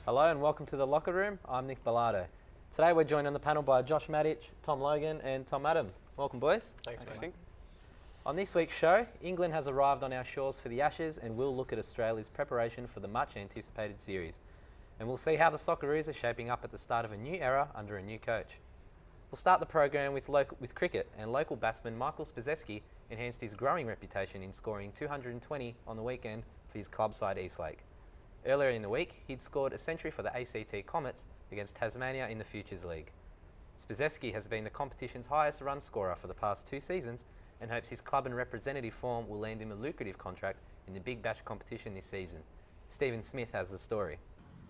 Hello and welcome to the Locker Room. I'm Nic Belardo. Today we're joined on the panel by Josh Matic, Tom Logan and Tom Adam. Welcome, boys. Thanks, mate. On this week's show, England has arrived on our shores for the Ashes and we'll look at Australia's preparation for the much anticipated series. And we'll see how the Socceroos are shaping up at the start of a new era under a new coach. We'll start the program with cricket, and local batsman Michael Spizeski enhanced his growing reputation in scoring 220 on the weekend for his club side Eastlake. Earlier in the week, he'd scored a century for the ACT Comets against Tasmania in the Futures League. Spizeski has been the competition's highest run scorer for the past 2 seasons and hopes his club and representative form will land him a lucrative contract in the Big Bash competition this season. Stephen Smith has the story.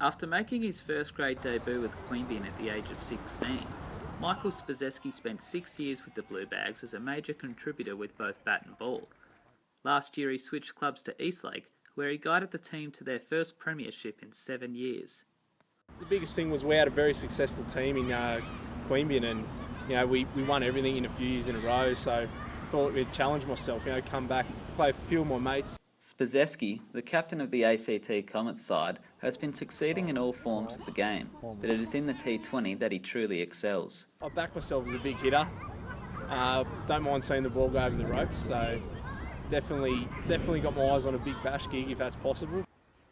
After making his first grade debut with Queanbeyan at the age of 16, Michael Spizeski spent 6 years with the Blue Bags as a major contributor with both bat and ball. Last year he switched clubs to Eastlake, where he guided the team to their first premiership in 7 years. The biggest thing was we had a very successful team in Queanbeyan, and we won everything in a few years in a row, so I thought we'd challenge myself, come back, play a few more mates. Spizeski, the captain of the ACT Comets side, has been succeeding in all forms of the game, but it is in the T20 that he truly excels. I back myself as a big hitter. Don't mind seeing the ball go over the ropes, so definitely got my eyes on a Big Bash gig if that's possible.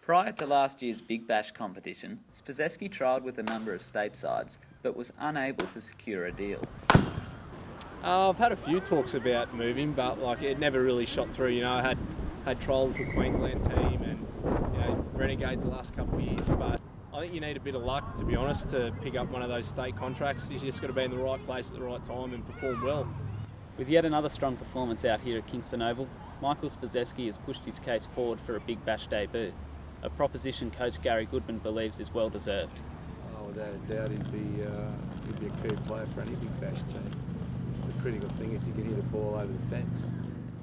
Prior to last year's Big Bash competition, Spizeski trialled with a number of state sides, but was unable to secure a deal. I've had a few talks about moving, but it never really shot through. I had trialled with the Queensland team and Renegades the last couple of years, but I think you need a bit of luck, to be honest, to pick up one of those state contracts. You just got to be in the right place at the right time and perform well. With yet another strong performance out here at Kingston Oval, Michael Spizeski has pushed his case forward for a Big Bash debut, a proposition coach Gary Goodman believes is well deserved. Without a doubt he'd be a key player for any Big Bash team. The critical thing is he can hit a ball over the fence.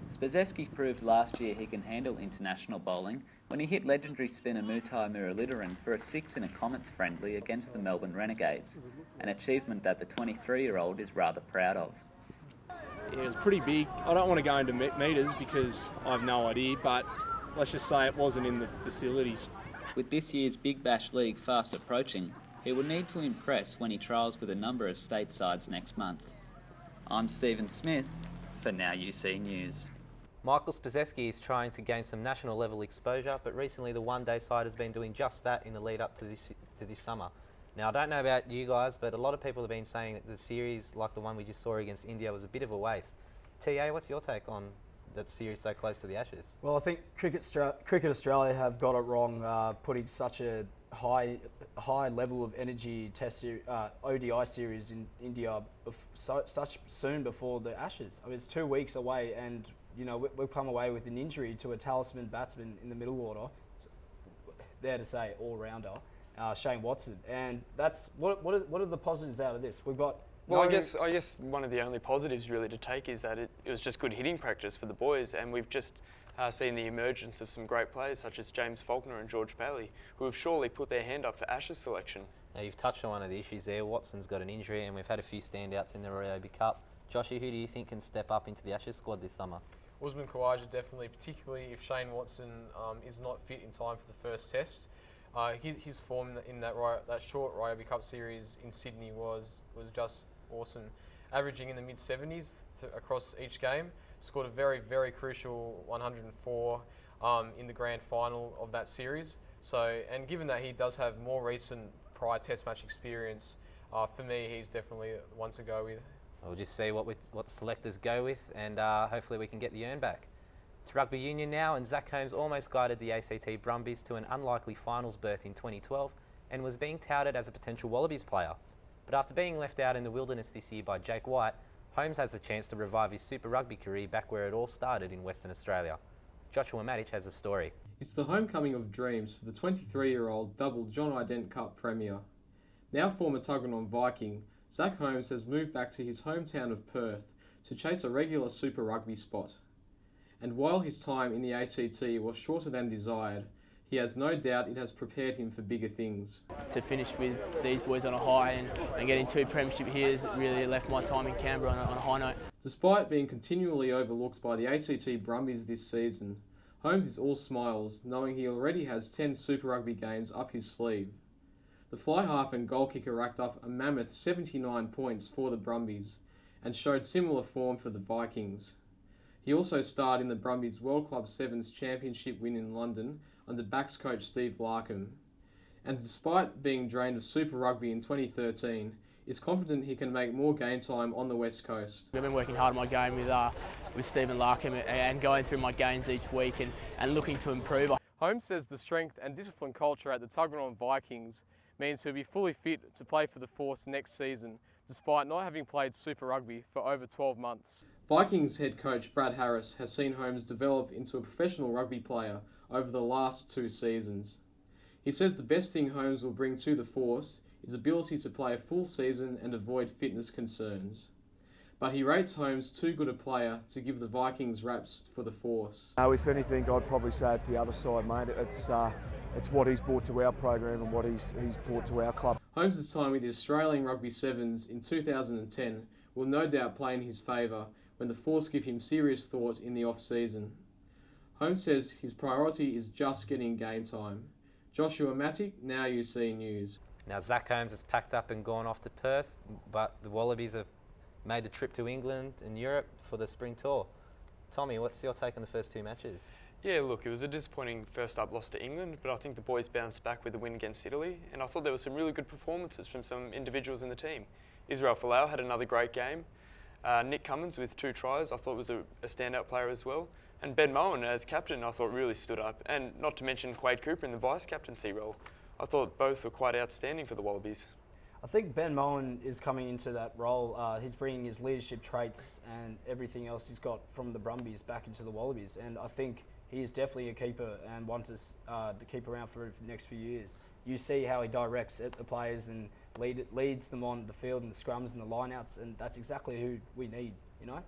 Spizeski proved last year he can handle international bowling when he hit legendary spinner Mutai Muralidharan for a 6 in a Comets friendly against the Melbourne Renegades, an achievement that the 23-year-old is rather proud of. Yeah, it was pretty big. I don't want to go into metres because I have no idea, but let's just say it wasn't in the facilities. With this year's Big Bash League fast approaching, he will need to impress when he trials with a number of state sides next month. I'm Stephen Smith for Now UC News. Michael Spizeski is trying to gain some national level exposure, but recently the one-day side has been doing just that in the lead up to this summer. Now, I don't know about you guys, but a lot of people have been saying that the series, like the one we just saw against India, was a bit of a waste. TA, what's your take on that series so close to the Ashes? Well, I think Cricket Australia have got it wrong, putting such a high level of energy ODI series in India such soon before the Ashes. I mean, it's 2 weeks away, and we've come away with an injury to a talisman batsman in the middle order. There to say all-rounder, Shane Watson, and that's what are the positives out of this? We've got. Well, I guess one of the only positives really to take is that it was just good hitting practice for the boys, and we've just seen the emergence of some great players such as James Faulkner and George Paley, who have surely put their hand up for Ashes selection. Now, you've touched on one of the issues there. Watson's got an injury, and we've had a few standouts in the Ryobi Cup. Joshy, who do you think can step up into the Ashes squad this summer? Usman Khawaja definitely, particularly if Shane Watson is not fit in time for the first test. His form in that short Ryobi Cup series in Sydney was just awesome. Averaging in the mid-70s across each game, scored a very, very crucial 104 in the grand final of that series. And given that he does have more recent prior test match experience, for me, he's definitely the one to go with. We'll just see what the selectors go with, and hopefully we can get the earn back. To rugby union now, and Zach Holmes almost guided the ACT Brumbies to an unlikely finals berth in 2012 and was being touted as a potential Wallabies player. But after being left out in the wilderness this year by Jake White, Holmes has the chance to revive his Super Rugby career back where it all started in Western Australia. Joshua Matic has a story. It's the homecoming of dreams for the 23-year-old double John Ident Cup Premier. Now former Tuggeranong Viking, Zach Holmes has moved back to his hometown of Perth to chase a regular Super Rugby spot. And while his time in the ACT was shorter than desired, he has no doubt it has prepared him for bigger things. To finish with these boys on a high and getting 2 premiership here really left my time in Canberra on a high note. Despite being continually overlooked by the ACT Brumbies this season, Holmes is all smiles, knowing he already has 10 Super Rugby games up his sleeve. The fly half and goal kicker racked up a mammoth 79 points for the Brumbies and showed similar form for the Vikings. He also starred in the Brumbies World Club Sevens Championship win in London under backs coach Steve Larkham, and despite being drained of Super Rugby in 2013, is confident he can make more game time on the West Coast. I've been working hard on my game with Stephen Larkham and going through my games each week and looking to improve. Holmes says the strength and discipline culture at the Tuggeranong Vikings means he'll be fully fit to play for the Force next season, despite not having played Super Rugby for over 12 months. Vikings head coach Brad Harris has seen Holmes develop into a professional rugby player over the last 2 seasons. He says the best thing Holmes will bring to the Force is ability to play a full season and avoid fitness concerns. But he rates Holmes too good a player to give the Vikings raps for the Force. If anything, I'd probably say it's the other side, mate. It's what he's brought to our program and what he's brought to our club. Holmes' time with the Australian Rugby Sevens in 2010 will no doubt play in his favour when the Force give him serious thought in the off-season. Holmes says his priority is just getting game time. Joshua Matic, Now UC News. Now, Zach Holmes has packed up and gone off to Perth, but the Wallabies have made the trip to England and Europe for the spring tour. Tommy, what's your take on the first 2 matches? Yeah, look, it was a disappointing first up loss to England, but I think the boys bounced back with a win against Italy, and I thought there were some really good performances from some individuals in the team. Israel Folau had another great game. Nick Cummins with 2 tries, I thought was a standout player as well. And Ben Mowen as captain, I thought really stood up. And not to mention Quade Cooper in the vice-captaincy role. I thought both were quite outstanding for the Wallabies. I think Ben Mowen is coming into that role. He's bringing his leadership traits and everything else he's got from the Brumbies back into the Wallabies. And I think he is definitely a keeper and wants us to keep around for the next few years. You see how he directs the players and leads them on the field and the scrums and the lineouts, and that's exactly who we need, you know?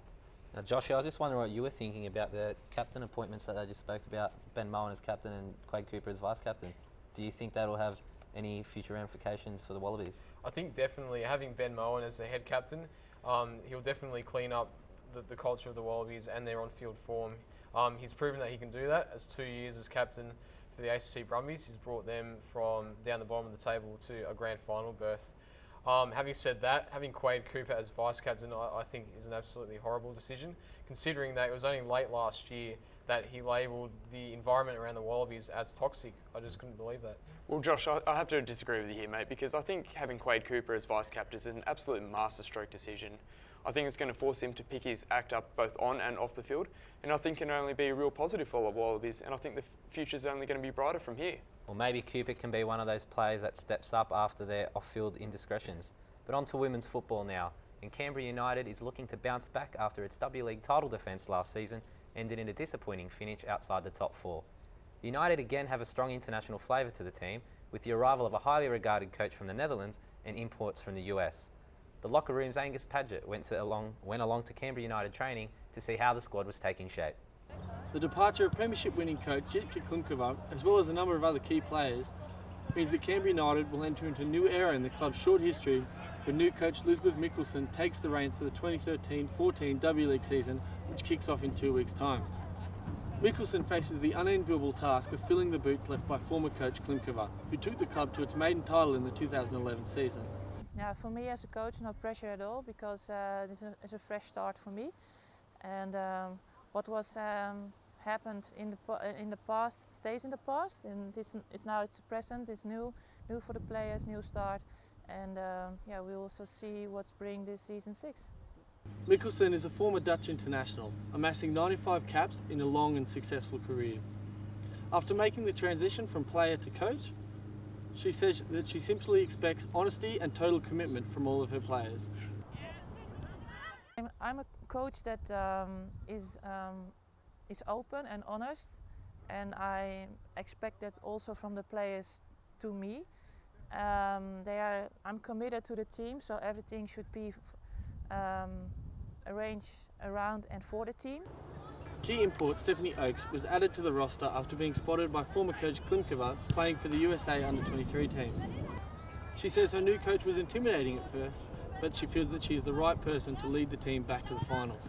Now, Josh, I was just wondering what you were thinking about the captain appointments that I just spoke about, Ben Mowen as captain and Quade Cooper as vice-captain. Do you think that'll have any future ramifications for the Wallabies? I think definitely having Ben Mowen as the head captain, he'll definitely clean up the culture of the Wallabies and their on-field form. He's proven that he can do that. As 2 years as captain for the ACT Brumbies, he's brought them from down the bottom of the table to a grand final berth. Having said that, having Quade Cooper as vice-captain I think is an absolutely horrible decision, considering that it was only late last year that he labelled the environment around the Wallabies as toxic. I just couldn't believe that. Well, Josh, I have to disagree with you here, mate, because I think having Quade Cooper as vice-captain is an absolute masterstroke decision. I think it's going to force him to pick his act up both on and off the field, and I think it can only be a real positive for the Wallabies, and I think the future's only going to be brighter from here. Or maybe Cooper can be one of those players that steps up after their off-field indiscretions. But on to women's football now, and Canberra United is looking to bounce back after its W League title defence last season ended in a disappointing finish outside the top 4. United again have a strong international flavour to the team, with the arrival of a highly regarded coach from the Netherlands and imports from the US. The locker room's Angus Padgett went along to Canberra United training to see how the squad was taking shape. The departure of Premiership-winning coach Jitka Klimkova, as well as a number of other key players, means that Canberra United will enter into a new era in the club's short history when new coach Elizabeth Mickelson takes the reins for the 2013-14 W League season, which kicks off in 2 weeks' time. Mickelson faces the unenviable task of filling the boots left by former coach Klimkova, who took the club to its maiden title in the 2011 season. Yeah, for me as a coach, no pressure at all, because this is a fresh start for me. And what was happened in the past stays in the past, and it's the present. It's new for the players, new start, and yeah, we also see what's bring this season 6. Mickelson is a former Dutch international, amassing 95 caps in a long and successful career. After making the transition from player to coach, she says that she simply expects honesty and total commitment from all of her players. I'm a coach that is open and honest, and I expect that also from the players to me. I'm committed to the team, so everything should be arranged around and for the team. Key import Stephanie Oakes was added to the roster after being spotted by former coach Klimkova playing for the USA under-23 team. She says her new coach was intimidating at first, but she feels that she is the right person to lead the team back to the finals.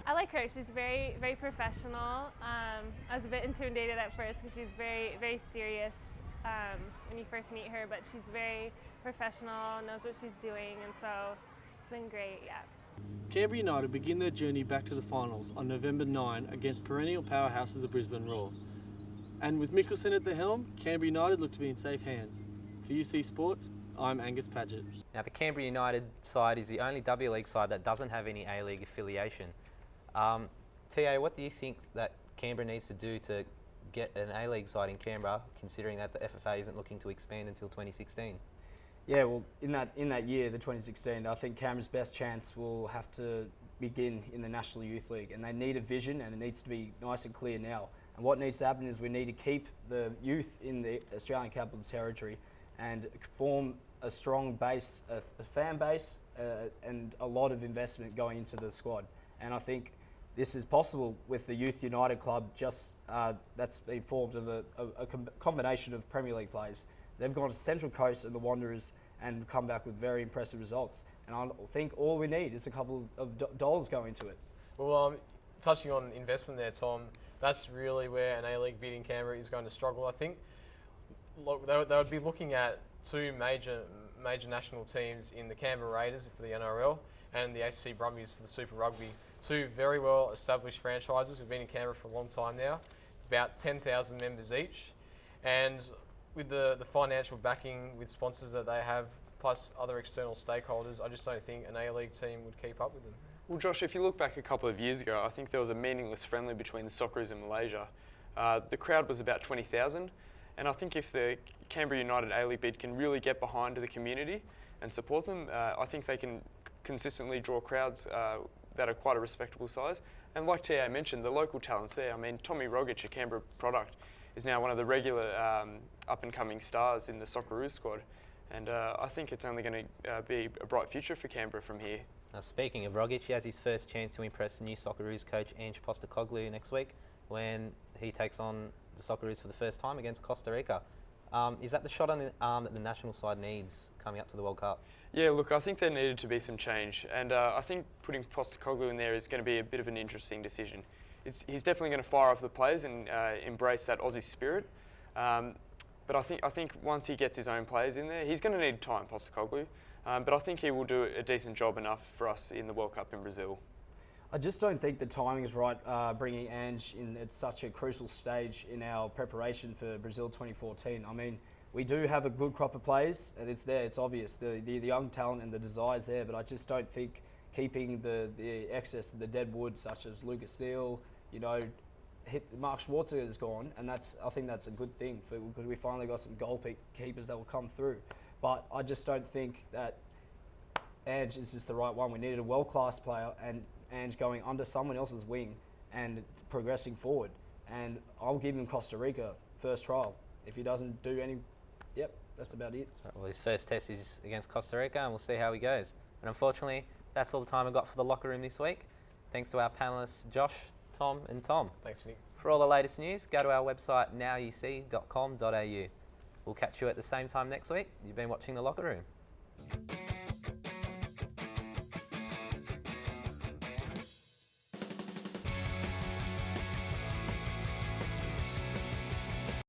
I like her. She's very, very professional. I was a bit intimidated at first because she's very, very serious. when you first meet her, but she's very professional, knows what she's doing, and so it's been great, yeah. Canberra United begin their journey back to the finals on November 9 against perennial powerhouses the Brisbane Roar. And with Mickelson at the helm, Canberra United look to be in safe hands. For UC Sports, I'm Angus Paget. Now, the Canberra United side is the only W League side that doesn't have any A-League affiliation. TA, what do you think that Canberra needs to do to get an A-League side in Canberra, considering that the FFA isn't looking to expand until 2016? Yeah, well, in that year, the 2016, I think Canberra's best chance will have to begin in the National Youth League, and they need a vision, and it needs to be nice and clear now. And what needs to happen is we need to keep the youth in the Australian Capital Territory and form a strong base, a fan base, and a lot of investment going into the squad. And I think this is possible with the Youth United club, that's been formed of a combination of Premier League players. They've gone to Central Coast and the Wanderers and come back with very impressive results. And I think all we need is a couple of dollars going to it. Well, touching on investment there, Tom, that's really where an A-League bid in Canberra is going to struggle. I think they would be looking at two major national teams in the Canberra Raiders for the NRL and the ACC Brumbies for the Super Rugby. Two very well established franchises who've been in Canberra for a long time now, about 10,000 members each. And with the financial backing with sponsors that they have, plus other external stakeholders, I just don't think an A-League team would keep up with them. Well, Josh, if you look back a couple of years ago, I think there was a meaningless friendly between the Socceroos and Malaysia. The crowd was about 20,000, and I think if the Canberra United A-League bid can really get behind the community and support them, I think they can consistently draw crowds that are quite a respectable size. And like TA mentioned, the local talents there. I mean, Tommy Rogic, a Canberra product, is now one of the regular up-and-coming stars in the Socceroos squad. And I think it's only going to be a bright future for Canberra from here. Now, speaking of Rogic, he has his first chance to impress new Socceroos coach Ange Postecoglou next week when he takes on the Socceroos for the first time against Costa Rica. Is that the shot on the arm that the national side needs coming up to the World Cup? Yeah, look, I think there needed to be some change. And I think putting Postecoglou in there is going to be a bit of an interesting decision. He's definitely going to fire up the players and embrace that Aussie spirit. But I think once he gets his own players in there, he's going to need time, Postecoglou. But I think he will do a decent job enough for us in the World Cup in Brazil. I just don't think the timing is right, bringing Ange in at such a crucial stage in our preparation for Brazil 2014. I mean, we do have a good crop of players, and it's there, it's obvious. The young talent and the desire's there, but I just don't think keeping the excess, the dead wood, such as Lucas Neal, Mark Schwarzer is gone, and I think that's a good thing because we finally got some goal keepers that will come through. But I just don't think that Ange is just the right one. We needed a world-class player, and Ange going under someone else's wing and progressing forward. And I'll give him Costa Rica first trial. If he doesn't do any, that's about it. Right, well, his first test is against Costa Rica, and we'll see how he goes. But unfortunately, that's all the time I got for the locker room this week. Thanks to our panellists, Josh, Tom and Tom. Thanks, Nick. For all the latest news, go to our website nowuc.com.au. We'll catch you at the same time next week. You've been watching The Locker Room.